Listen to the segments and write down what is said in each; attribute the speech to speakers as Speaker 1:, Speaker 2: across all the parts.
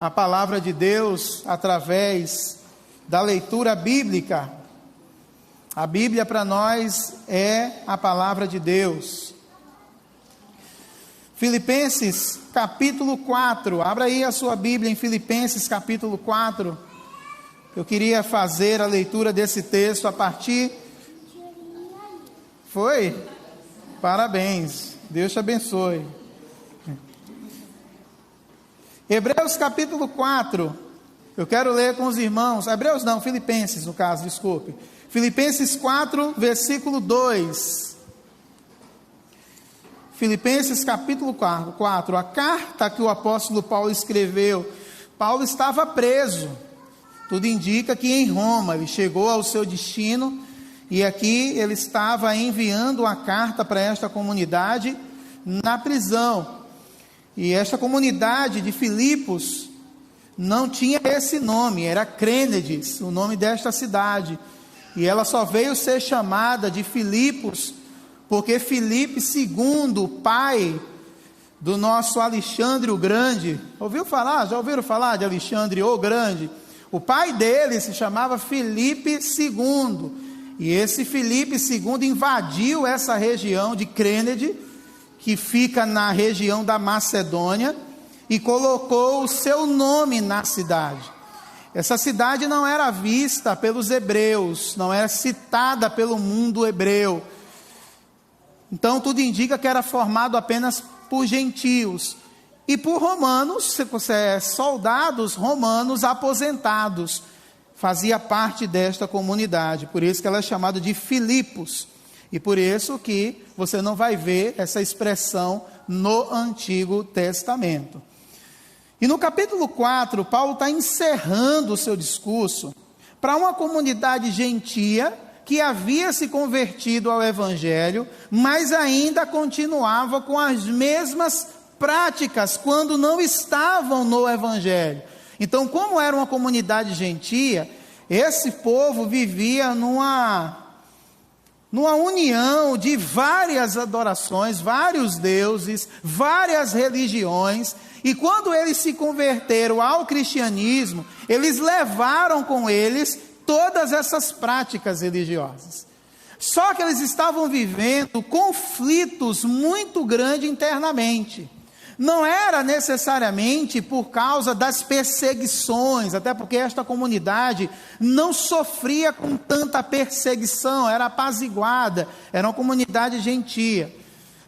Speaker 1: a palavra de Deus através da leitura bíblica. A Bíblia para nós é a palavra de Deus. Filipenses capítulo 4, abra aí a sua Bíblia em Filipenses capítulo 4. Eu queria fazer a leitura desse texto a partir... Foi? Parabéns, Deus te abençoe. Hebreus capítulo 4, eu quero ler com os irmãos, Hebreus não, Filipenses no caso, desculpe. Filipenses 4, versículo 2. Filipenses capítulo 4, a carta que o apóstolo Paulo escreveu. Paulo estava preso, tudo indica que em Roma, ele chegou ao seu destino, e aqui ele estava enviando a carta para esta comunidade na prisão. E esta comunidade de Filipos não tinha esse nome, era Crênedes, o nome desta cidade. E ela só veio ser chamada de Filipos, porque Filipe II, pai do nosso Alexandre o Grande, já ouviram falar de Alexandre o Grande? O pai dele se chamava Filipe II, e esse Filipe II invadiu essa região de Crênede, que fica na região da Macedônia, e colocou o seu nome na cidade. Essa cidade não era vista pelos hebreus, não era citada pelo mundo hebreu. Então tudo indica que era formado apenas por gentios e por romanos, soldados romanos aposentados. Fazia parte desta comunidade, por isso que ela é chamada de Filipos. E por isso que você não vai ver essa expressão no Antigo Testamento. E no capítulo 4, Paulo está encerrando o seu discurso para uma comunidade gentia que havia se convertido ao Evangelho, mas ainda continuava com as mesmas práticas quando não estavam no Evangelho. Então, como era uma comunidade gentia, esse povo vivia numa união de várias adorações, vários deuses, várias religiões, e quando eles se converteram ao cristianismo, eles levaram com eles todas essas práticas religiosas. Só que eles estavam vivendo conflitos muito grandes internamente. Não era necessariamente por causa das perseguições, até porque esta comunidade não sofria com tanta perseguição, era apaziguada, era uma comunidade gentia.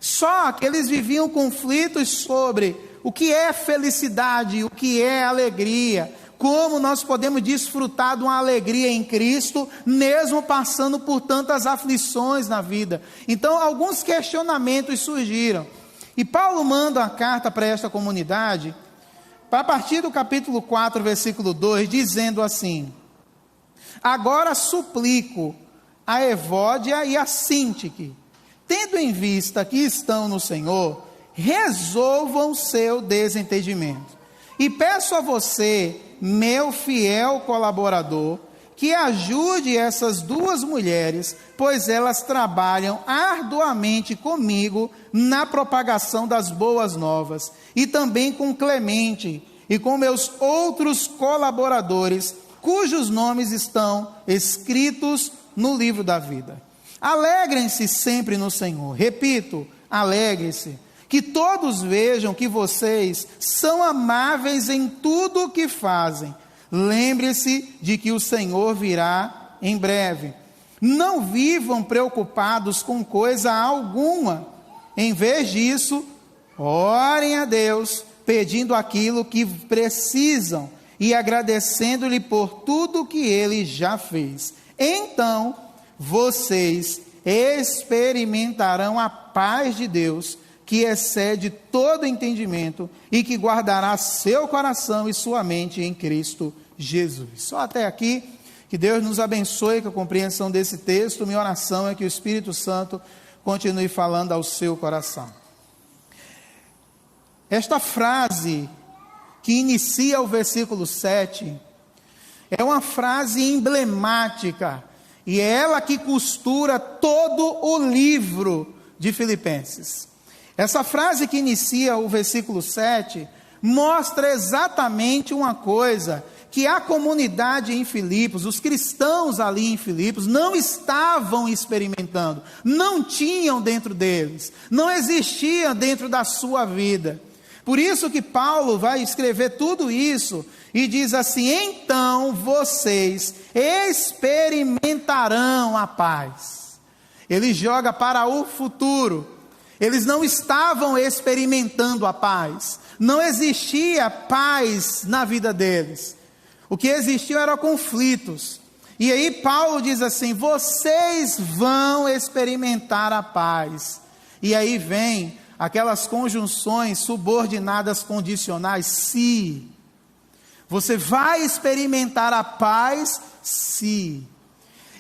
Speaker 1: Só que eles viviam conflitos sobre o que é felicidade, o que é alegria, como nós podemos desfrutar de uma alegria em Cristo, mesmo passando por tantas aflições na vida. Então, alguns questionamentos surgiram. E Paulo manda uma carta para esta comunidade, a partir do capítulo 4, versículo 2, dizendo assim: agora suplico a Evódia e a Síntique, tendo em vista que estão no Senhor, resolvam seu desentendimento. E peço a você, meu fiel colaborador, que ajude essas duas mulheres, pois elas trabalham arduamente comigo na propagação das boas novas, e também com Clemente e com meus outros colaboradores, cujos nomes estão escritos no livro da vida. Alegrem-se sempre no Senhor. Repito, alegrem-se. Que todos vejam que vocês são amáveis em tudo o que fazem. Lembre-se de que o Senhor virá em breve. Não vivam preocupados com coisa alguma. Em vez disso, orem a Deus, pedindo aquilo que precisam e agradecendo-lhe por tudo que Ele já fez. Então, vocês experimentarão a paz de Deus, que excede todo entendimento e que guardará seu coração e sua mente em Cristo Jesus. Só até aqui. Que Deus nos abençoe com a compreensão desse texto. Minha oração é que o Espírito Santo continue falando ao seu coração. Esta frase que inicia o versículo 7 é uma frase emblemática, e é ela que costura todo o livro de Filipenses. Essa frase que inicia o versículo 7 mostra exatamente uma coisa, que a comunidade em Filipos, os cristãos ali em Filipos, não estavam experimentando, não tinham dentro deles, não existia dentro da sua vida. Por isso que Paulo vai escrever tudo isso e diz assim: então vocês experimentarão a paz. Ele joga para o futuro. Eles não estavam experimentando a paz, não existia paz na vida deles. O que existiam eram conflitos. E aí Paulo diz assim: vocês vão experimentar a paz. E aí vem aquelas conjunções subordinadas condicionais, se. Você vai experimentar a paz, se.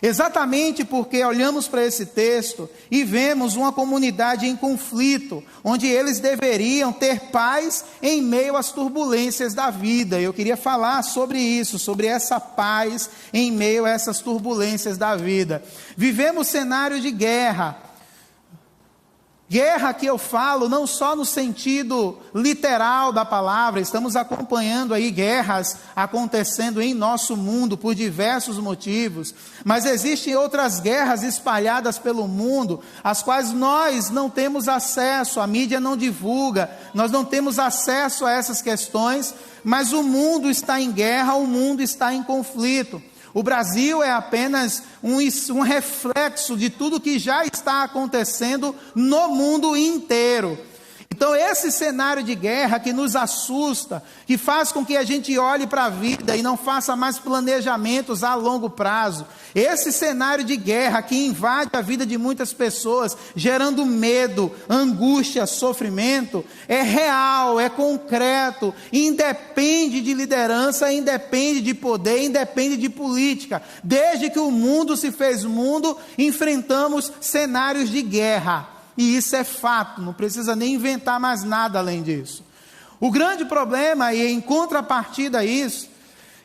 Speaker 1: Exatamente porque olhamos para esse texto e vemos uma comunidade em conflito, onde eles deveriam ter paz em meio às turbulências da vida. Eu queria falar sobre isso, sobre essa paz em meio a essas turbulências da vida. Vivemos cenário de guerra. Guerra que eu falo não só no sentido literal da palavra, estamos acompanhando aí guerras acontecendo em nosso mundo por diversos motivos, mas existem outras guerras espalhadas pelo mundo, as quais nós não temos acesso, a mídia não divulga, nós não temos acesso a essas questões, mas o mundo está em guerra, o mundo está em conflito. O Brasil é apenas um reflexo de tudo que já está acontecendo no mundo inteiro. Então esse cenário de guerra que nos assusta, que faz com que a gente olhe para a vida e não faça mais planejamentos a longo prazo, esse cenário de guerra que invade a vida de muitas pessoas, gerando medo, angústia, sofrimento, é real, é concreto, independe de liderança, independe de poder, independe de política. Desde que o mundo se fez mundo, enfrentamos cenários de guerra. E isso é fato, não precisa nem inventar mais nada além disso. O grande problema, e em contrapartida a isso,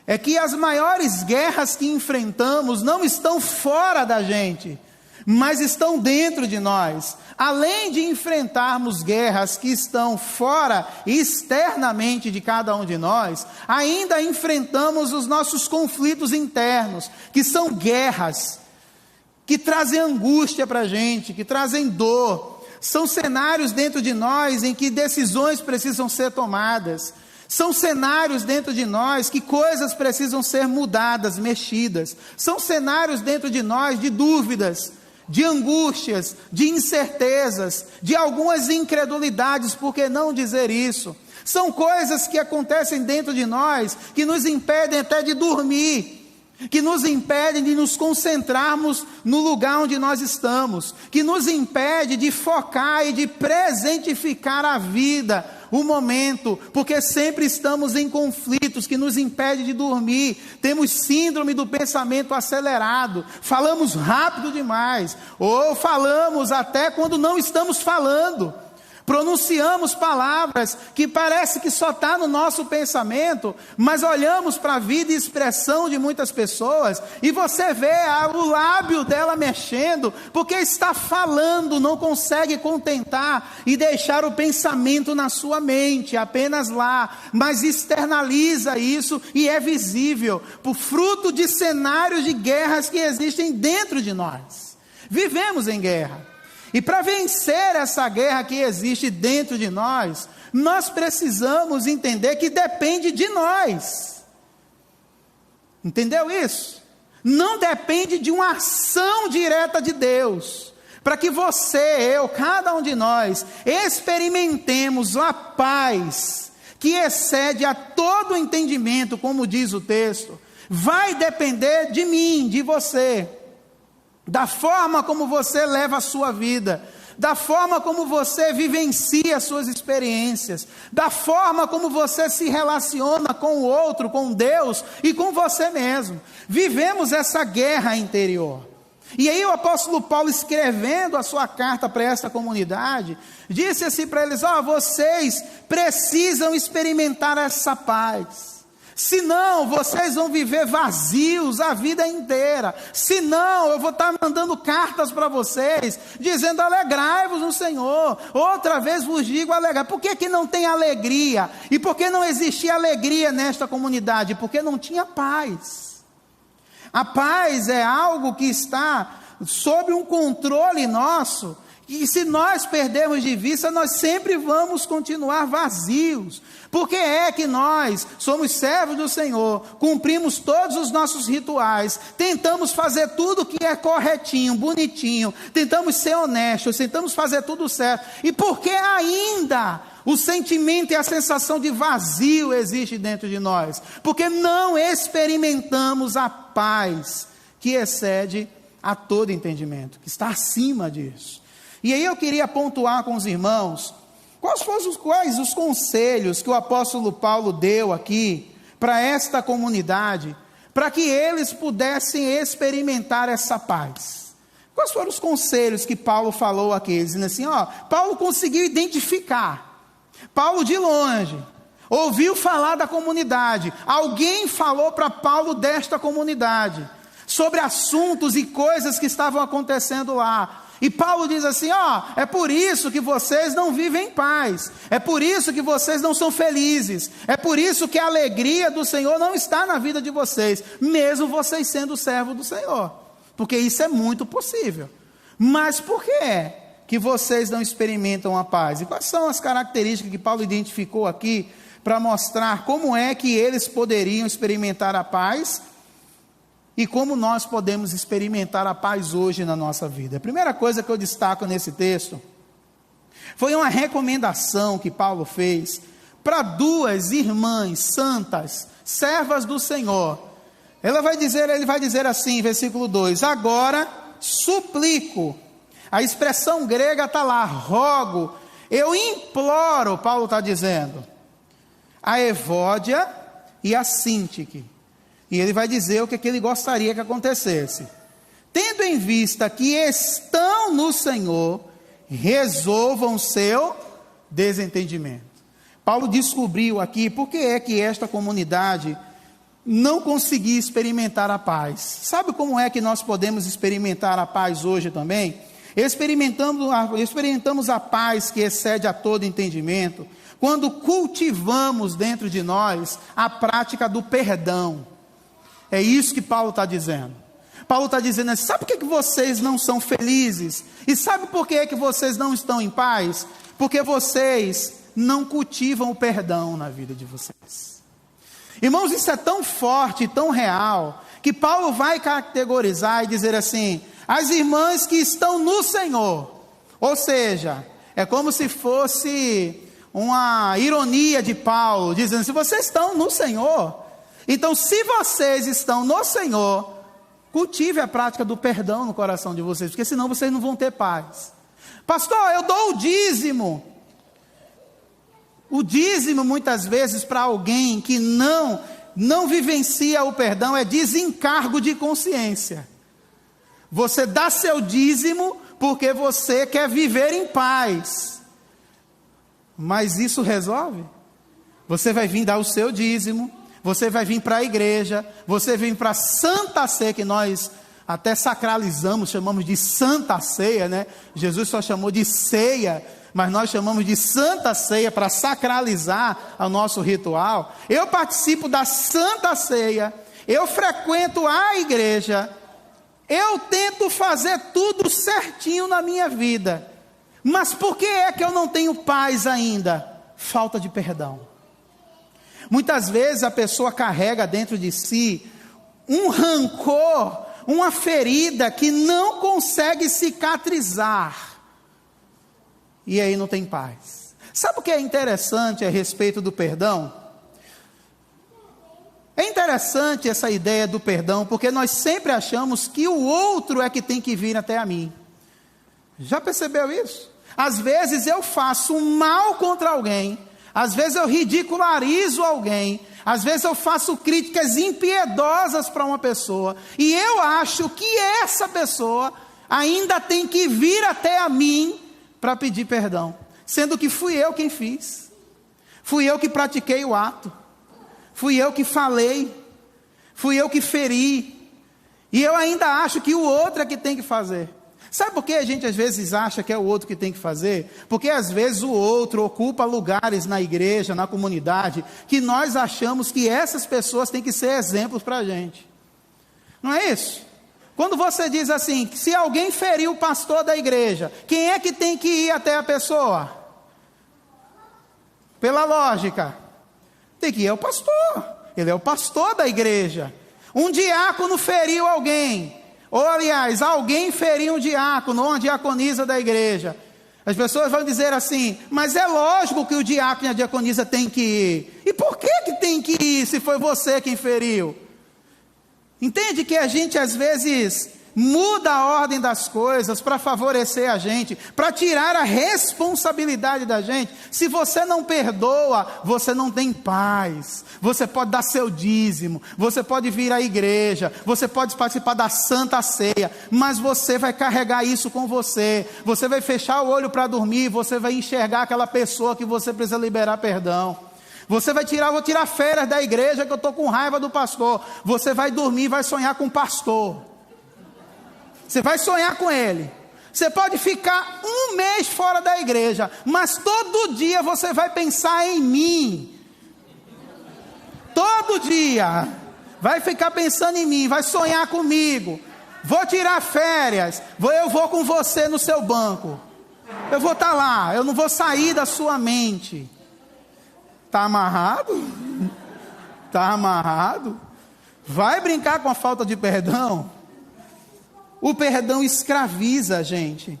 Speaker 1: é que as maiores guerras que enfrentamos não estão fora da gente, mas estão dentro de nós. Além de enfrentarmos guerras que estão fora e externamente de cada um de nós, ainda enfrentamos os nossos conflitos internos, que são guerras que trazem angústia para a gente, que trazem dor. São cenários dentro de nós em que decisões precisam ser tomadas. São cenários dentro de nós que coisas precisam ser mudadas, mexidas. São cenários dentro de nós de dúvidas, de angústias, de incertezas, de algumas incredulidades, por que não dizer isso? São coisas que acontecem dentro de nós que nos impedem até de dormir, que nos impedem de nos concentrarmos no lugar onde nós estamos, que nos impede de focar e de presentificar a vida, o momento, porque sempre estamos em conflitos que nos impede de dormir, temos síndrome do pensamento acelerado, falamos rápido demais, ou falamos até quando não estamos falando, pronunciamos palavras que parece que só está no nosso pensamento, mas olhamos para a vida e expressão de muitas pessoas, e você vê o lábio dela mexendo, porque está falando, não consegue contentar e deixar o pensamento na sua mente, apenas lá, mas externaliza isso e é visível, por fruto de cenários de guerras que existem dentro de nós. Vivemos em guerra. E para vencer essa guerra que existe dentro de nós, nós precisamos entender que depende de nós. Entendeu isso? Não depende de uma ação direta de Deus. Para que você, eu, cada um de nós, experimentemos a paz que excede a todo entendimento, como diz o texto, vai depender de mim, de você. Da forma como você leva a sua vida, da forma como você vivencia as suas experiências, da forma como você se relaciona com o outro, com Deus e com você mesmo. Vivemos essa guerra interior. E aí o apóstolo Paulo, escrevendo a sua carta para esta comunidade, disse assim para eles: vocês precisam experimentar essa paz. Senão, vocês vão viver vazios a vida inteira. Senão, eu vou estar mandando cartas para vocês, dizendo: alegrai-vos no Senhor. Outra vez vos digo: alegrai. Por que não tem alegria? E por que não existia alegria nesta comunidade? Porque não tinha paz. A paz é algo que está sob um controle nosso, e se nós perdermos de vista, nós sempre vamos continuar vazios. Porque é que nós somos servos do Senhor, cumprimos todos os nossos rituais, tentamos fazer tudo que é corretinho, bonitinho, tentamos ser honestos, tentamos fazer tudo certo, e porque ainda o sentimento e a sensação de vazio existe dentro de nós? Porque não experimentamos a paz que excede a todo entendimento, que está acima disso. E aí eu queria pontuar com os irmãos quais os conselhos que o apóstolo Paulo deu aqui para esta comunidade, para que eles pudessem experimentar essa paz. Quais foram os conselhos que Paulo falou aqui? Dizendo assim, Paulo conseguiu identificar. Paulo de longe ouviu falar da comunidade. Alguém falou para Paulo desta comunidade, sobre assuntos e coisas que estavam acontecendo lá. E Paulo diz assim, é por isso que vocês não vivem em paz, é por isso que vocês não são felizes, é por isso que a alegria do Senhor não está na vida de vocês, mesmo vocês sendo servos do Senhor, porque isso é muito possível. Mas por que é que vocês não experimentam a paz? E quais são as características que Paulo identificou aqui, para mostrar como é que eles poderiam experimentar a paz, e como nós podemos experimentar a paz hoje na nossa vida? A primeira coisa que eu destaco nesse texto foi uma recomendação que Paulo fez para duas irmãs santas, servas do Senhor. Ele vai dizer assim, versículo 2: agora suplico. A expressão grega está lá, rogo, eu imploro, Paulo está dizendo, a Evódia e a Síntique. E ele vai dizer o que ele gostaria que acontecesse. Tendo em vista que estão no Senhor, resolvam seu desentendimento. Paulo descobriu aqui por que é que esta comunidade não conseguia experimentar a paz. Sabe como é que nós podemos experimentar a paz hoje também? Experimentamos a paz que excede a todo entendimento, quando cultivamos dentro de nós a prática do perdão. É isso que Paulo está dizendo. Paulo está dizendo assim, sabe por que vocês não são felizes? E sabe por que vocês não estão em paz? Porque vocês não cultivam o perdão na vida de vocês. Irmãos, isso é tão forte, tão real, que Paulo vai categorizar e dizer assim, as irmãs que estão no Senhor. Ou seja, é como se fosse uma ironia de Paulo, dizendo, se vocês estão no Senhor, então, se vocês estão no Senhor, cultive a prática do perdão no coração de vocês, porque senão vocês não vão ter paz. Pastor, eu dou o dízimo. O dízimo, muitas vezes, para alguém que não vivencia o perdão, é desencargo de consciência. Você dá seu dízimo porque você quer viver em paz. Mas isso resolve? Você vai vir dar o seu dízimo, você vai vir para a igreja, você vem para a Santa Ceia, que nós até sacralizamos, chamamos de Santa Ceia, né? Jesus só chamou de ceia, mas nós chamamos de Santa Ceia para sacralizar o nosso ritual. Eu participo da Santa Ceia, eu frequento a igreja, eu tento fazer tudo certinho na minha vida, mas por que é que eu não tenho paz ainda? Falta de perdão. Muitas vezes a pessoa carrega dentro de si um rancor, uma ferida que não consegue cicatrizar, e aí não tem paz. Sabe o que é interessante a respeito do perdão? É interessante essa ideia do perdão, porque nós sempre achamos que o outro é que tem que vir até a mim. Já percebeu isso? Às vezes eu faço um mal contra alguém, às vezes eu ridicularizo alguém, às vezes eu faço críticas impiedosas para uma pessoa, e eu acho que essa pessoa ainda tem que vir até a mim para pedir perdão, sendo que fui eu quem fiz, fui eu que pratiquei o ato, fui eu que falei, fui eu que feri, e eu ainda acho que o outro é que tem que fazer. Sabe por que a gente às vezes acha que é o outro que tem que fazer? Porque às vezes o outro ocupa lugares na igreja, na comunidade, que nós achamos que essas pessoas têm que ser exemplos para a gente. Não é isso? Quando você diz assim, que se alguém feriu o pastor da igreja, quem é que tem que ir até a pessoa? Pela lógica, tem que ir ao pastor. Ele é o pastor da igreja. Um diácono feriu alguém. Ou, aliás, alguém feriu um diácono ou uma diaconisa da igreja. As pessoas vão dizer assim, mas é lógico que o diácono e a diaconisa têm que ir. E por que tem que ir se foi você quem feriu? Entende que a gente às vezes muda a ordem das coisas para favorecer a gente, para tirar a responsabilidade da gente. Se você não perdoa, você não tem paz. Você pode dar seu dízimo, você pode vir à igreja, você pode participar da Santa Ceia, mas você vai carregar isso com você. Você vai fechar o olho para dormir, você vai enxergar aquela pessoa que você precisa liberar perdão. Você vai tirar, vou tirar férias da igreja que eu estou com raiva do pastor. Você vai dormir e vai sonhar com o pastor. Você vai sonhar com ele. Você pode ficar um mês fora da igreja, mas todo dia você vai pensar em mim. Todo dia. Vai ficar pensando em mim, vai sonhar comigo. Vou tirar férias, eu vou com você no seu banco. Eu vou estar lá, eu não vou sair da sua mente. Está amarrado? Está amarrado? Vai brincar com a falta de perdão? O perdão escraviza a gente.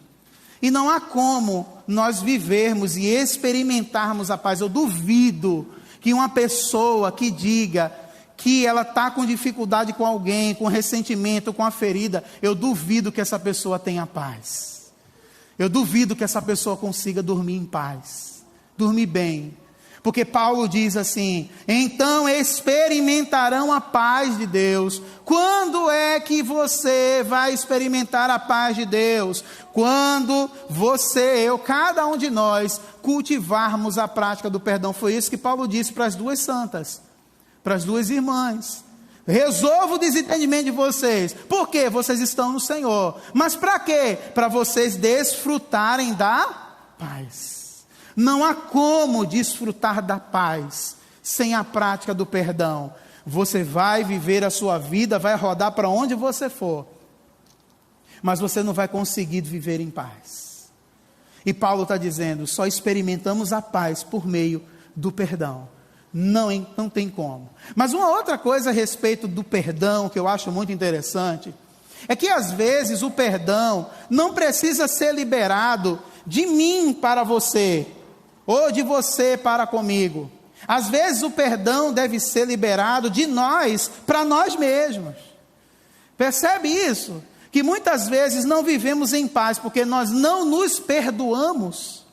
Speaker 1: E não há como nós vivermos e experimentarmos a paz. Eu duvido que uma pessoa que diga que ela está com dificuldade com alguém, com ressentimento, com a ferida, eu duvido que essa pessoa tenha paz. Eu duvido que essa pessoa consiga dormir em paz, dormir bem. Porque Paulo diz assim, então experimentarão a paz de Deus. Quando é que você vai experimentar a paz de Deus? Quando você, eu, cada um de nós, cultivarmos a prática do perdão. Foi isso que Paulo disse para as duas santas, para as duas irmãs. Resolva o desentendimento de vocês. Por quê? Vocês estão no Senhor. Mas para quê? Para vocês desfrutarem da paz. Não há como desfrutar da paz sem a prática do perdão. Você vai viver a sua vida, vai rodar para onde você for, mas você não vai conseguir viver em paz. E Paulo está dizendo, só experimentamos a paz por meio do perdão. Não tem como. Mas uma outra coisa a respeito do perdão, que eu acho muito interessante, é que às vezes o perdão não precisa ser liberado de mim para você, ou de você para comigo. Às vezes o perdão deve ser liberado de nós para nós mesmos. Percebe isso? Que muitas vezes não vivemos em paz porque nós não nos perdoamos.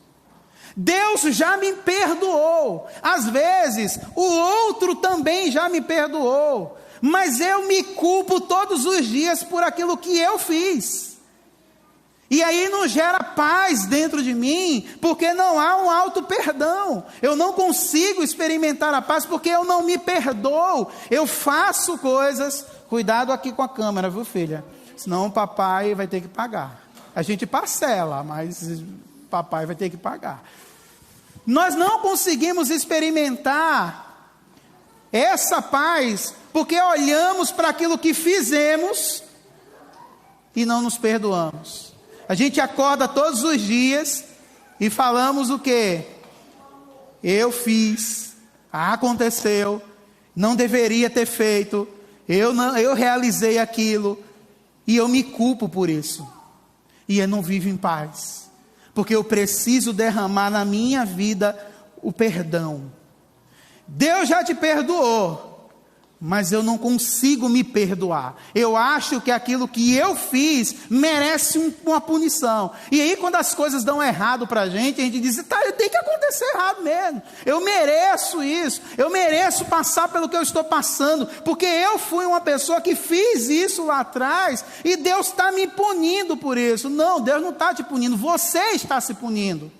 Speaker 1: Deus já me perdoou. Às vezes o outro também já me perdoou, mas eu me culpo todos os dias por aquilo que eu fiz. E aí não gera paz dentro de mim, porque não há um auto-perdão. Eu não consigo experimentar a paz, porque eu não me perdoo. Eu faço coisas, cuidado aqui com a câmera, viu filha? Senão o papai vai ter que pagar. A gente parcela, mas papai vai ter que pagar. Nós não conseguimos experimentar essa paz, porque olhamos para aquilo que fizemos e não nos perdoamos. A gente acorda todos os dias e falamos o quê? Eu fiz, aconteceu, não deveria ter feito, eu realizei aquilo, e eu me culpo por isso. E eu não vivo em paz, porque eu preciso derramar na minha vida o perdão. Deus já te perdoou, mas eu não consigo me perdoar. Eu acho que aquilo que eu fiz merece uma punição. E aí quando as coisas dão errado para a gente diz, tá, tem que acontecer errado mesmo. Eu mereço isso. Eu mereço passar pelo que eu estou passando. Porque eu fui uma pessoa que fiz isso lá atrás. E Deus está me punindo por isso. Não, Deus não está te punindo. Você está se punindo.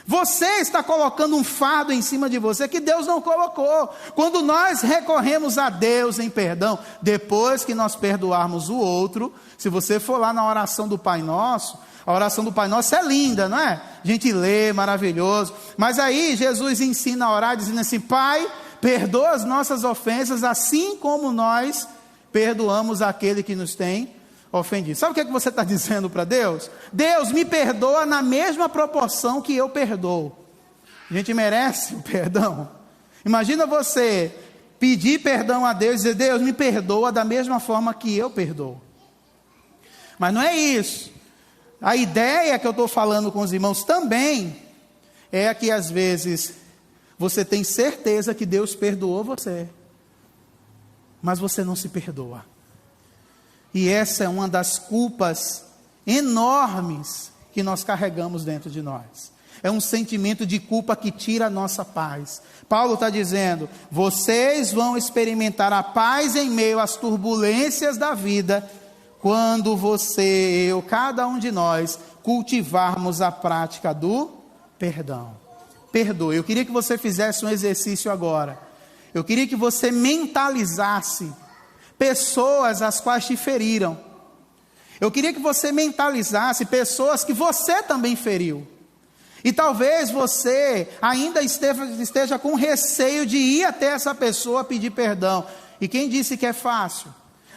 Speaker 1: Você está colocando um fardo em cima de você que Deus não colocou. Quando nós recorremos a Deus em perdão, depois que nós perdoarmos o outro, se você for lá na oração do Pai Nosso, a oração do Pai Nosso é linda, não é? A gente lê, maravilhoso. Mas aí Jesus ensina a orar dizendo assim: Pai, perdoa as nossas ofensas, assim como nós perdoamos aquele que nos tem ofendido. Sabe o que você está dizendo para Deus? Deus, me perdoa na mesma proporção que eu perdoo. A gente merece o perdão. Imagina você pedir perdão a Deus e dizer: Deus, me perdoa da mesma forma que eu perdoo. Mas não é isso. A ideia que eu estou falando com os irmãos também é que às vezes você tem certeza que Deus perdoou você, mas você não se perdoa. E essa é uma das culpas enormes que nós carregamos dentro de nós. É um sentimento de culpa que tira a nossa paz. Paulo está dizendo: vocês vão experimentar a paz em meio às turbulências da vida, quando você, eu, cada um de nós, cultivarmos a prática do perdão. Perdoe. Eu queria que você fizesse um exercício agora. Eu queria que você mentalizasse pessoas as quais te feriram. Eu queria que você mentalizasse pessoas que você também feriu. E talvez você ainda esteja com receio de ir até essa pessoa pedir perdão. E quem disse que é fácil?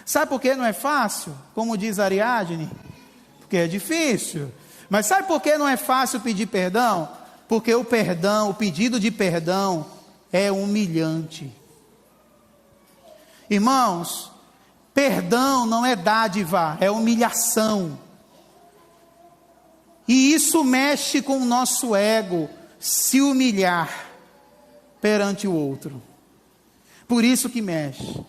Speaker 1: Sabe por que não é fácil? Como diz Ariadne, porque é difícil. Mas sabe por que não é fácil pedir perdão? Porque o perdão, o pedido de perdão é humilhante. Irmãos, perdão não é dádiva, é humilhação. E isso mexe com o nosso ego, se humilhar perante o outro. Por isso que mexe.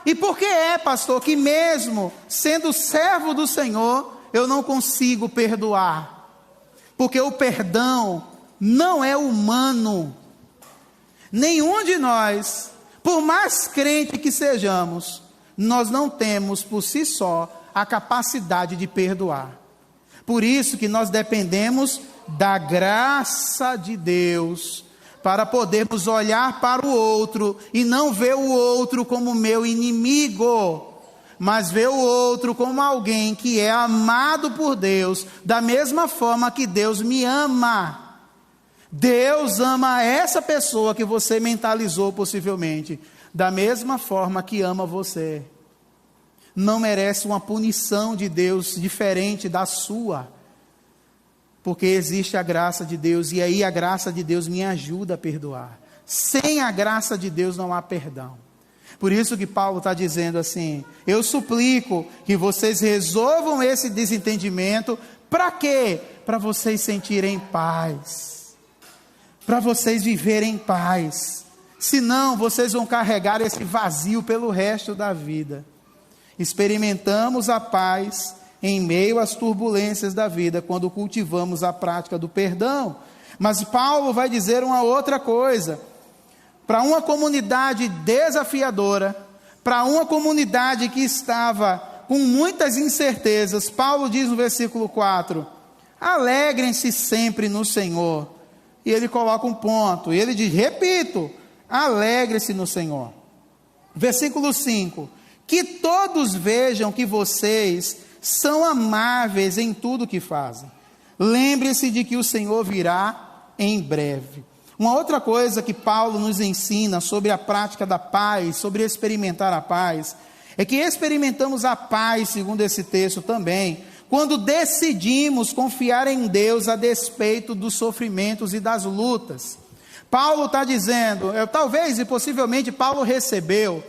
Speaker 1: E por que é, pastor, que mesmo sendo servo do Senhor, eu não consigo perdoar? Porque o perdão não é humano. Nenhum de nós, por mais crente que sejamos, nós não temos por si só a capacidade de perdoar. Por isso que nós dependemos da graça de Deus, para podermos olhar para o outro e não ver o outro como meu inimigo, mas ver o outro como alguém que é amado por Deus, da mesma forma que Deus me ama. Deus ama essa pessoa que você mentalizou possivelmente, da mesma forma que ama você. Não merece uma punição de Deus diferente da sua, porque existe a graça de Deus, e aí a graça de Deus me ajuda a perdoar. Sem a graça de Deus não há perdão. Por isso que Paulo está dizendo assim: eu suplico que vocês resolvam esse desentendimento. Para quê? Para vocês sentirem paz, para vocês viverem em paz. Senão vocês vão carregar esse vazio pelo resto da vida. Experimentamos a paz em meio às turbulências da vida, quando cultivamos a prática do perdão. Mas Paulo vai dizer uma outra coisa. Para uma comunidade desafiadora, para uma comunidade que estava com muitas incertezas, Paulo diz no versículo 4, alegrem-se sempre no Senhor. E ele coloca um ponto, e ele diz, repito, alegre-se no Senhor. Versículo 5, que todos vejam que vocês são amáveis em tudo que fazem. Lembre-se de que o Senhor virá em breve. Uma outra coisa que Paulo nos ensina sobre a prática da paz, sobre experimentar a paz, é que experimentamos a paz, segundo esse texto também, quando decidimos confiar em Deus a despeito dos sofrimentos e das lutas. Paulo está dizendo, talvez e possivelmente Paulo recebeu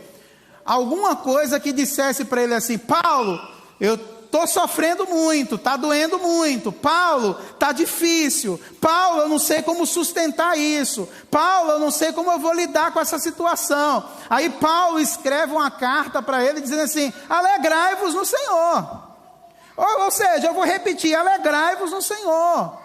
Speaker 1: alguma coisa que dissesse para ele assim, Paulo, eu estou sofrendo muito, está doendo muito, Paulo, está difícil, Paulo, eu não sei como sustentar isso, Paulo, eu não sei como eu vou lidar com essa situação. Aí Paulo escreve uma carta para ele dizendo assim, alegrai-vos no Senhor. Ou seja, eu vou repetir, alegrai-vos no Senhor.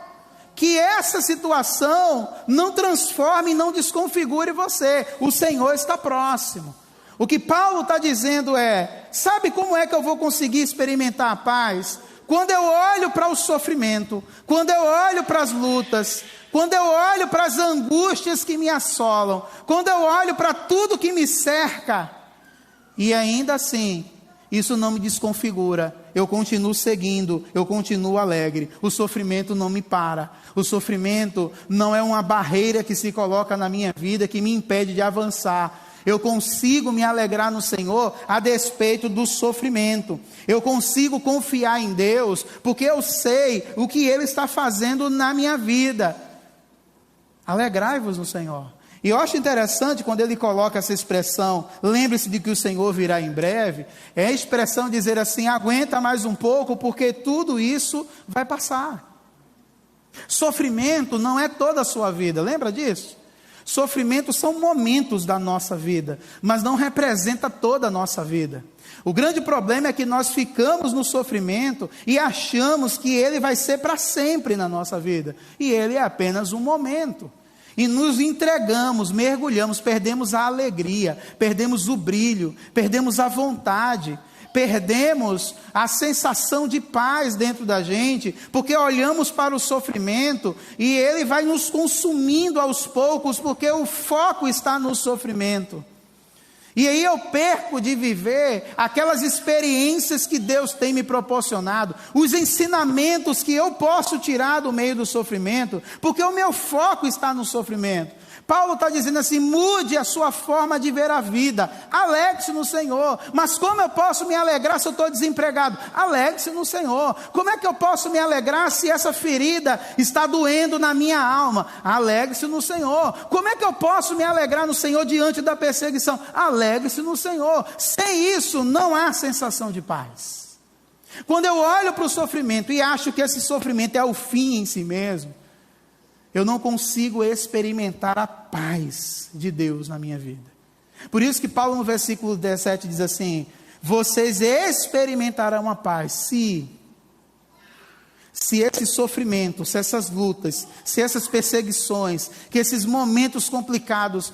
Speaker 1: Que essa situação não transforme, não desconfigure você, o Senhor está próximo. O que Paulo está dizendo é, sabe como é que eu vou conseguir experimentar a paz? quando eu olho para o sofrimento, quando eu olho para as lutas, quando eu olho para as angústias que me assolam, quando eu olho para tudo que me cerca, e ainda assim, isso não me desconfigura, eu continuo seguindo, eu continuo alegre, o sofrimento não me para, o sofrimento não é uma barreira que se coloca na minha vida, que me impede de avançar. Eu consigo me alegrar no Senhor a despeito do sofrimento. Eu consigo confiar em Deus, porque eu sei o que Ele está fazendo na minha vida. Alegrai-vos no Senhor. E eu acho interessante quando ele coloca essa expressão, lembre-se de que o Senhor virá em breve, é a expressão de dizer assim, aguenta mais um pouco, porque tudo isso vai passar. Sofrimento não é toda a sua vida, lembra disso? Sofrimento são momentos da nossa vida, mas não representa toda a nossa vida. O grande problema é que nós ficamos no sofrimento e achamos que ele vai ser para sempre na nossa vida. E ele é apenas um momento. E nos entregamos, mergulhamos, perdemos a alegria, perdemos o brilho, perdemos a vontade, perdemos a sensação de paz dentro da gente, porque olhamos para o sofrimento e ele vai nos consumindo aos poucos, porque o foco está no sofrimento. E aí eu perco de viver aquelas experiências que Deus tem me proporcionado, os ensinamentos que eu posso tirar do meio do sofrimento, porque o meu foco está no sofrimento. Paulo está dizendo assim, mude a sua forma de ver a vida, alegre-se no Senhor. Mas como eu posso me alegrar se eu estou desempregado? Alegre-se no Senhor. Como é que eu posso me alegrar se essa ferida está doendo na minha alma? Alegre-se no Senhor. Como é que eu posso me alegrar no Senhor diante da perseguição? Alegre-se no Senhor. Sem isso não há sensação de paz. Quando eu olho para o sofrimento e acho que esse sofrimento é o fim em si mesmo, eu não consigo experimentar a paz de Deus na minha vida. Por isso que Paulo no versículo 17 diz assim, vocês experimentarão a paz se esse sofrimento, se essas lutas, se essas perseguições, que esses momentos complicados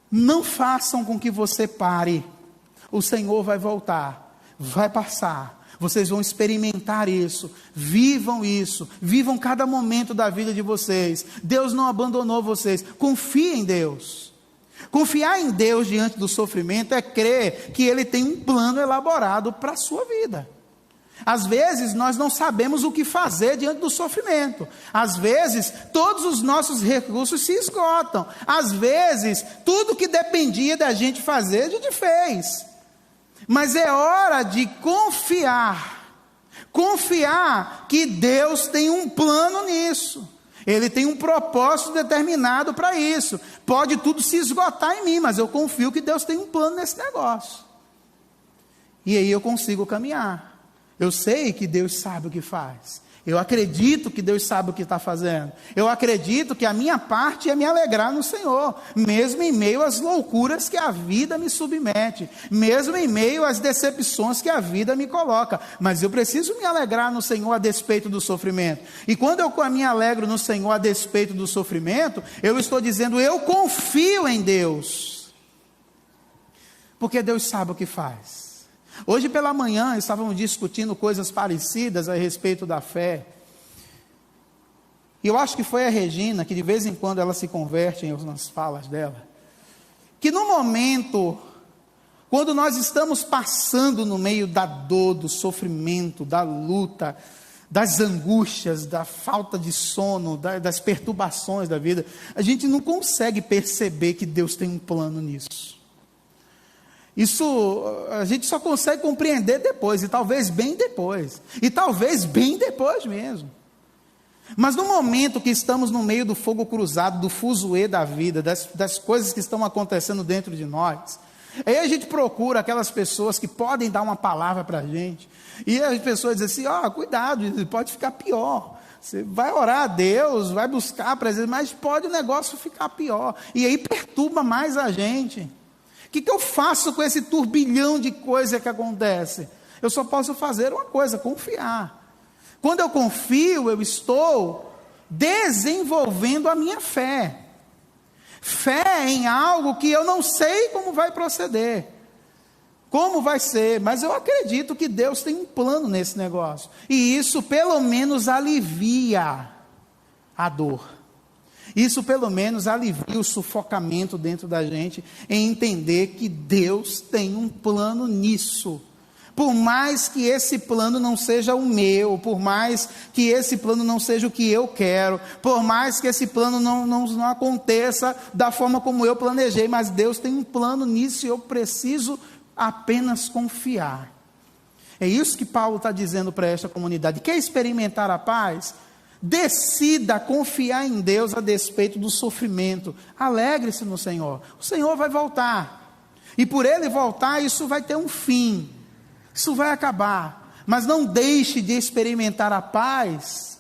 Speaker 1: não façam com que você pare. O Senhor vai voltar, vai passar. Vocês vão experimentar isso, vivam cada momento da vida de vocês. Deus não abandonou vocês, confie em Deus. Confiar em Deus diante do sofrimento é crer que Ele tem um plano elaborado para a sua vida. Às vezes nós não sabemos o que fazer diante do sofrimento. Às vezes todos os nossos recursos se esgotam. Às vezes tudo que dependia da gente fazer, a gente fez. Mas é hora de confiar que Deus tem um plano nisso, Ele tem um propósito determinado para isso. Pode tudo se esgotar em mim, mas eu confio que Deus tem um plano nesse negócio, e aí eu consigo caminhar. Eu sei que Deus sabe o que faz, eu acredito que Deus sabe o que está fazendo, eu acredito que a minha parte é me alegrar no Senhor, mesmo em meio às loucuras que a vida me submete, mesmo em meio às decepções que a vida me coloca, mas eu preciso me alegrar no Senhor a despeito do sofrimento. E quando eu me alegro no Senhor a despeito do sofrimento, eu estou dizendo, eu confio em Deus, porque Deus sabe o que faz. Hoje pela manhã estávamos discutindo coisas parecidas a respeito da fé. E eu acho que foi a Regina, que de vez em quando ela se converte nas falas dela, que no momento, quando nós estamos passando no meio da dor, do sofrimento, da luta, das angústias, da falta de sono, das perturbações da vida, a gente não consegue perceber que Deus tem um plano nisso. Isso a gente só consegue compreender depois, e talvez bem depois mesmo. Mas no momento que estamos no meio do fogo cruzado, do fuzuê da vida, das coisas que estão acontecendo dentro de nós, aí a gente procura aquelas pessoas que podem dar uma palavra para a gente, e as pessoas dizem assim, cuidado, pode ficar pior. Você vai orar a Deus, vai buscar a presença, mas pode o negócio ficar pior, e aí perturba mais a gente. O que eu faço com esse turbilhão de coisas que acontece? Eu só posso fazer uma coisa, confiar. Quando eu confio, eu estou desenvolvendo a minha fé. Fé em algo que eu não sei como vai proceder, Como vai ser? Mas eu acredito que Deus tem um plano nesse negócio. E isso pelo menos alivia a dor. Isso pelo menos alivia o sufocamento dentro da gente em entender que Deus tem um plano nisso. Por mais que esse plano não seja o meu, por mais que esse plano não seja o que eu quero, por mais que esse plano não aconteça da forma como eu planejei, mas Deus tem um plano nisso e eu preciso apenas confiar. É isso que Paulo está dizendo para esta comunidade. Quer experimentar a paz? Decida confiar em Deus a despeito do sofrimento. Alegre-se no Senhor. O Senhor vai voltar. E por Ele voltar, isso vai ter um fim. Isso vai acabar. Mas não deixe de experimentar a paz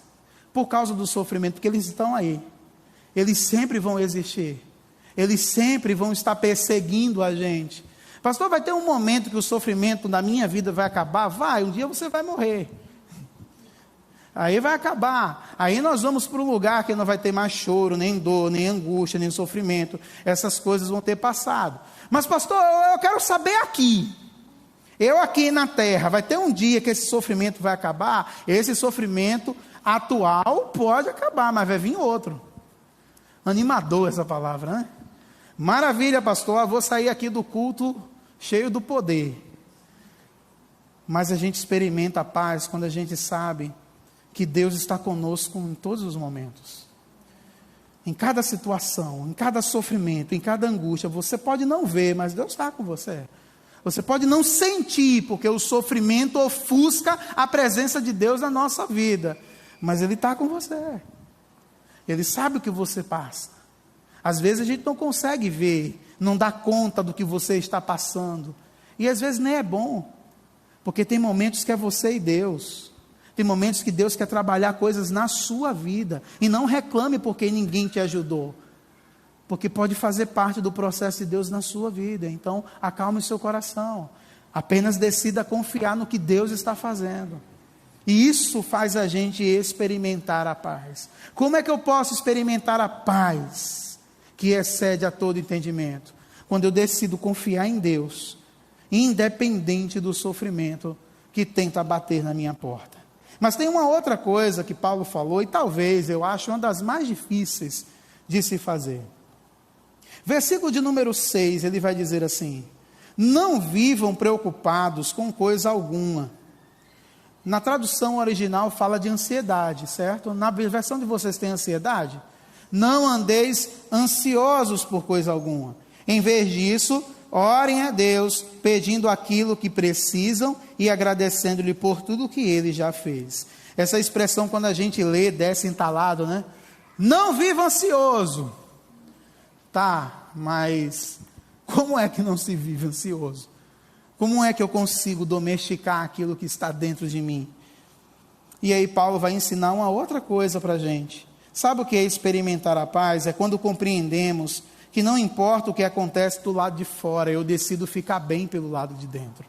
Speaker 1: por causa do sofrimento, porque eles estão aí. Eles sempre vão existir. Eles sempre vão estar perseguindo a gente. Pastor, vai ter um momento que o sofrimento da minha vida vai acabar? Vai, um dia você vai morrer. Aí vai acabar. Aí nós vamos para um lugar que não vai ter mais choro, nem dor, nem angústia, nem sofrimento. Essas coisas vão ter passado. Mas pastor, eu quero saber aqui. Eu aqui na terra, vai ter um dia que esse sofrimento vai acabar? Esse sofrimento atual pode acabar, mas vai vir outro. Animador essa palavra, né? Maravilha, pastor, eu vou sair aqui do culto cheio do poder. Mas a gente experimenta a paz quando a gente sabe que Deus está conosco em todos os momentos. Em cada situação, em cada sofrimento, em cada angústia, você pode não ver, mas Deus está com você. Você pode não sentir, porque o sofrimento ofusca a presença de Deus na nossa vida, mas Ele está com você. Ele sabe o que você passa. Às vezes a gente não consegue ver, não dá conta do que você está passando, e às vezes nem é bom, porque tem momentos que é você e Deus. Tem momentos que Deus quer trabalhar coisas na sua vida, e não reclame porque ninguém te ajudou, porque pode fazer parte do processo de Deus na sua vida. Então acalme o seu coração, apenas decida confiar no que Deus está fazendo, e isso faz a gente experimentar a paz. Como é que eu posso experimentar a paz que excede a todo entendimento? Quando eu decido confiar em Deus, independente do sofrimento que tenta bater na minha porta. Mas tem uma outra coisa que Paulo falou, e talvez eu acho uma das mais difíceis de se fazer. Versículo de número 6, ele vai dizer assim: não vivam preocupados com coisa alguma. Na tradução original fala de ansiedade, certo? Na versão de vocês tem ansiedade? Não andeis ansiosos por coisa alguma. Em vez disso, orem a Deus, pedindo aquilo que precisam e agradecendo-lhe por tudo que Ele já fez. Essa expressão, quando a gente lê, desce entalado, né? Não viva ansioso. Tá, mas como é que não se vive ansioso? Como é que eu consigo domesticar aquilo que está dentro de mim? E aí Paulo vai ensinar uma outra coisa para a gente. Sabe o que é experimentar a paz? É quando compreendemos que não importa o que acontece do lado de fora, eu decido ficar bem pelo lado de dentro.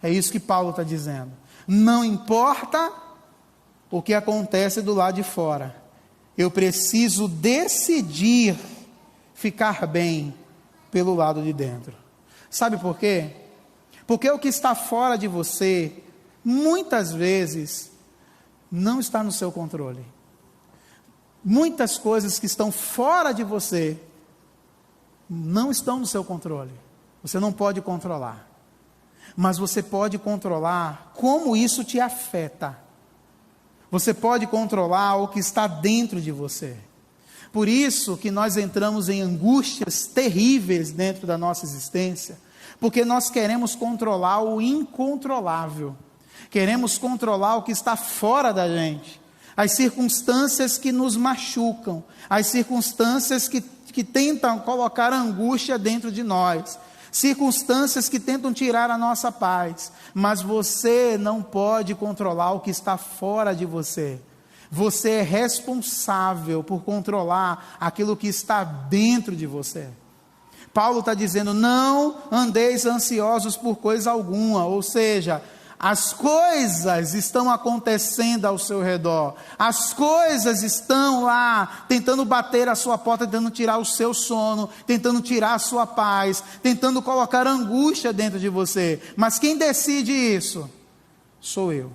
Speaker 1: É isso que Paulo está dizendo. Não importa o que acontece do lado de fora, eu preciso decidir ficar bem pelo lado de dentro. Sabe por quê? Porque o que está fora de você, muitas vezes, não está no seu controle. Muitas coisas que estão fora de você não estão no seu controle. Você não pode controlar. Mas você pode controlar como isso te afeta. Você pode controlar o que está dentro de você. Por isso que nós entramos em angústias terríveis dentro da nossa existência, porque nós queremos controlar o incontrolável. Queremos controlar o que está fora da gente. As circunstâncias que nos machucam, as circunstâncias que tentam colocar angústia dentro de nós, circunstâncias que tentam tirar a nossa paz, mas você não pode controlar o que está fora de você. Você é responsável por controlar aquilo que está dentro de você. Paulo está dizendo, não andeis ansiosos por coisa alguma, ou seja, As coisas estão acontecendo ao seu redor. As coisas estão lá tentando bater a sua porta, tentando tirar o seu sono, tentando tirar a sua paz, tentando colocar angústia dentro de você. Mas quem decide isso? Sou eu.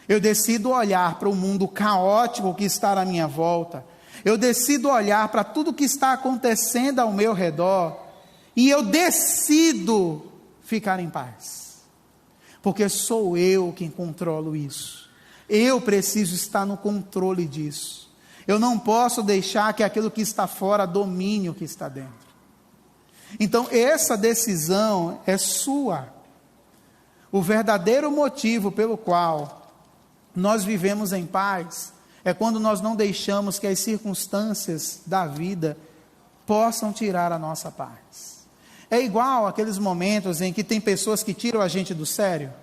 Speaker 1: Eu decido olhar para o mundo caótico que está na minha volta. Eu decido olhar para tudo que está acontecendo ao meu redor. E eu decido ficar em paz. Porque sou eu quem controlo isso. Eu preciso estar no controle disso. Eu não posso deixar que aquilo que está fora domine o que está dentro. Então, essa decisão é sua. O verdadeiro motivo pelo qual nós vivemos em paz é quando nós não deixamos que as circunstâncias da vida possam tirar a nossa paz. É igual aqueles momentos em que tem pessoas que tiram a gente do sério.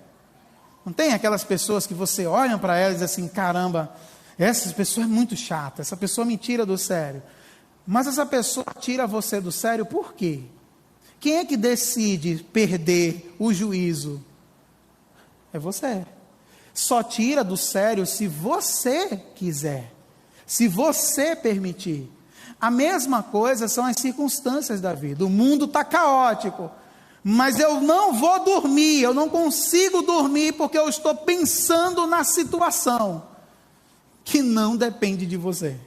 Speaker 1: Não tem aquelas pessoas que você olha para elas e diz assim, caramba, essa pessoa é muito chata, essa pessoa me tira do sério. Mas essa pessoa tira você do sério por quê? Quem é que decide perder o juízo? É você. Só tira do sério se você quiser, se você permitir. A mesma coisa são as circunstâncias da vida. O mundo está caótico, mas eu não vou dormir, eu não consigo dormir porque eu estou pensando na situação que não depende de você.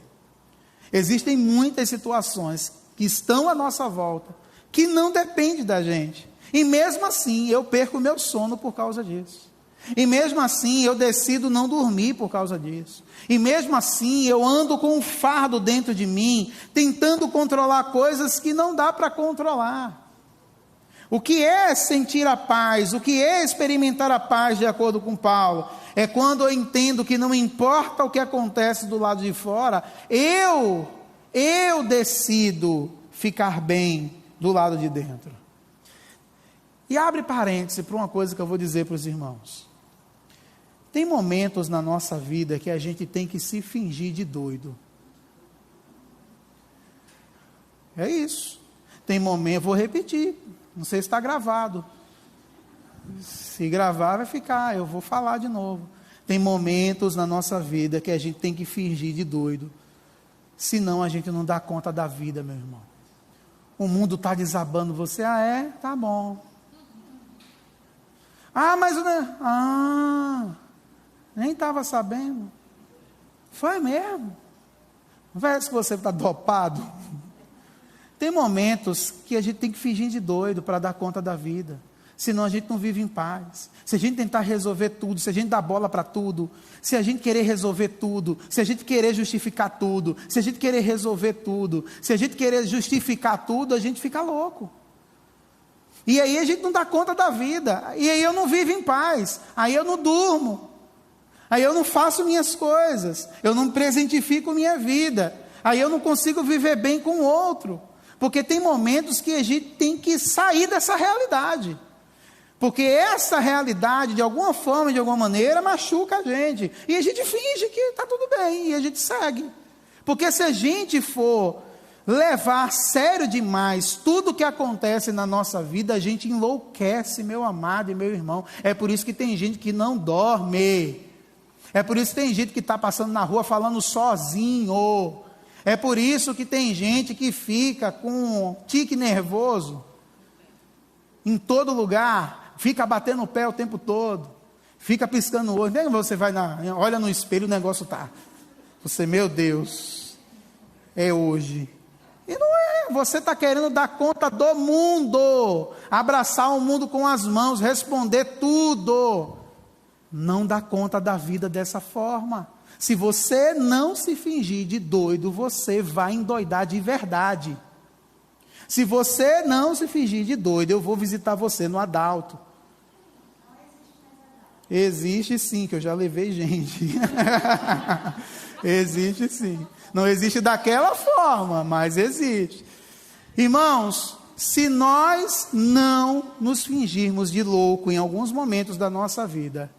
Speaker 1: Existem muitas situações que estão à nossa volta, que não dependem da gente. E mesmo assim eu perco o meu sono por causa disso. E mesmo assim eu decido não dormir por causa disso. E mesmo assim eu ando com um fardo dentro de mim, tentando controlar coisas que não dá para controlar. O que é sentir a paz? O que é experimentar a paz de acordo com Paulo? É quando eu entendo que não importa o que acontece do lado de fora, eu decido ficar bem do lado de dentro. E abre parêntese para uma coisa que eu vou dizer para os irmãos. Tem momentos na nossa vida que a gente tem que se fingir de doido. É isso. Tem momentos, vou repetir, não sei se está gravado. Se gravar vai ficar, eu vou falar de novo. Tem momentos na nossa vida que a gente tem que fingir de doido. Senão a gente não dá conta da vida, meu irmão. O mundo está desabando você, tá bom. Mas nem estava sabendo. Foi mesmo. Não parece que você está dopado? Tem momentos que a gente tem que fingir de doido para dar conta da vida. Senão a gente não vive em paz. Se a gente tentar resolver tudo, se a gente dar bola para tudo, se a gente querer resolver tudo, se a gente querer justificar tudo, se a gente querer resolver tudo, se a gente querer justificar tudo, a gente fica louco. E aí a gente não dá conta da vida. E aí eu não vivo em paz. Aí eu não durmo. Aí eu não faço minhas coisas, eu não presentifico minha vida, aí eu não consigo viver bem com o outro, porque tem momentos que a gente tem que sair dessa realidade, porque essa realidade, de alguma forma, de alguma maneira, machuca a gente, e a gente finge que está tudo bem, e a gente segue, porque se a gente for levar a sério demais tudo que acontece na nossa vida, a gente enlouquece, meu amado e meu irmão. É por isso que tem gente que não dorme. É por isso que tem gente que está passando na rua falando sozinho. É por isso que tem gente que fica com tique nervoso em todo lugar, fica batendo o pé o tempo todo, fica piscando o olho. Nem você vai olha no espelho, o negócio está. Você, meu Deus, é hoje. E não é, você está querendo dar conta do mundo, abraçar o mundo com as mãos, responder tudo. Não dá conta da vida dessa forma. Se você não se fingir de doido, você vai endoidar de verdade. Se você não se fingir de doido, eu vou visitar você no Adalto. Existe sim, que eu já levei gente. Existe sim. Não existe daquela forma, mas existe. Irmãos, se nós não nos fingirmos de louco em alguns momentos da nossa vida,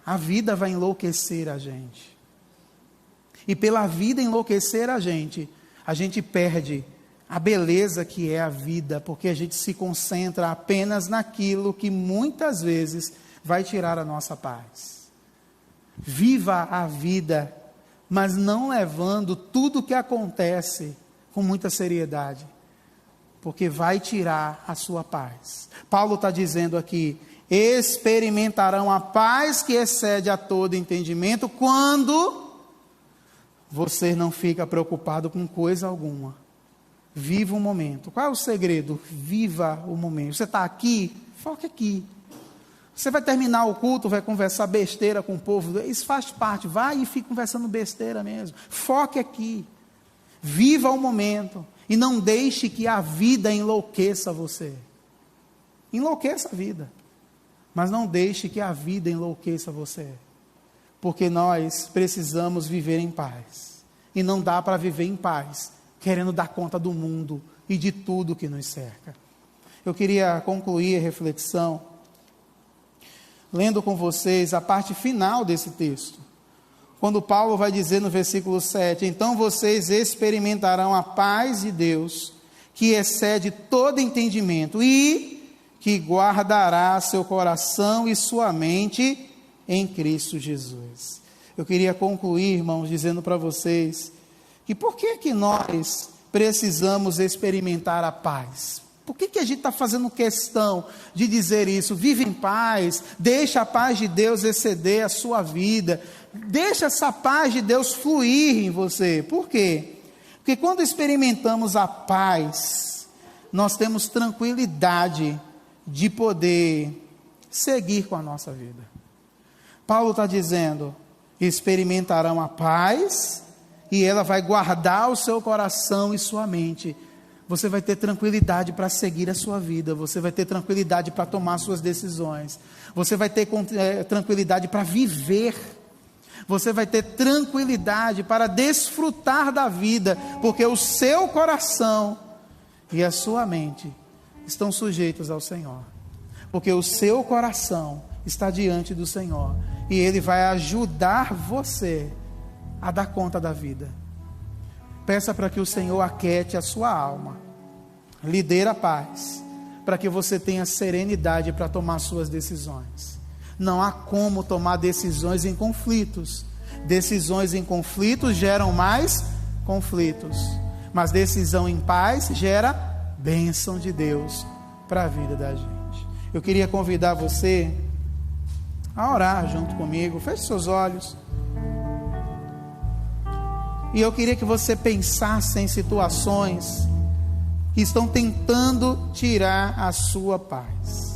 Speaker 1: a vida vai enlouquecer a gente. E pela vida enlouquecer a gente perde a beleza que é a vida, porque a gente se concentra apenas naquilo que muitas vezes vai tirar a nossa paz. Viva a vida, mas não levando tudo o que acontece com muita seriedade, porque vai tirar a sua paz. Paulo está dizendo aqui: experimentarão a paz que excede a todo entendimento quando você não fica preocupado com coisa alguma. Viva o momento. Qual é o segredo? Viva o momento. Você está aqui, foque aqui. Você vai terminar o culto, vai conversar besteira com o povo, isso faz parte, vai e fica conversando besteira mesmo. Foque aqui. Viva o momento. E não deixe que a vida enlouqueça você. Enlouqueça a vida. Mas não deixe que a vida enlouqueça você. Porque nós precisamos viver em paz. E não dá para viver em paz querendo dar conta do mundo e de tudo que nos cerca. Eu queria concluir a reflexão lendo com vocês a parte final desse texto. Quando Paulo vai dizer no versículo 7, então vocês experimentarão a paz de Deus, que excede todo entendimento, e que guardará seu coração e sua mente em Cristo Jesus. Eu queria concluir, irmãos, dizendo para vocês que por que nós precisamos experimentar a paz? Por que a gente está fazendo questão de dizer isso? Vive em paz, deixa a paz de Deus exceder a sua vida, deixa essa paz de Deus fluir em você. Por quê? Porque quando experimentamos a paz, nós temos tranquilidade de poder seguir com a nossa vida. Paulo está dizendo: experimentarão a paz e ela vai guardar o seu coração e sua mente. Você vai ter tranquilidade para seguir a sua vida, você vai ter tranquilidade para tomar suas decisões, você vai ter tranquilidade para viver, você vai ter tranquilidade para desfrutar da vida, porque o seu coração e a sua mente estão sujeitos ao Senhor, porque o seu coração está diante do Senhor, e Ele vai ajudar você a dar conta da vida. Peça para que o Senhor aquiete a sua alma, lhe dê a paz, para que você tenha serenidade para tomar suas decisões. Não há como tomar decisões em conflitos. Decisões em conflitos geram mais conflitos, mas decisão em paz gera bênção de Deus para a vida da gente. Eu queria convidar você a orar junto comigo. Feche seus olhos. E eu queria que você pensasse em situações que estão tentando tirar a sua paz.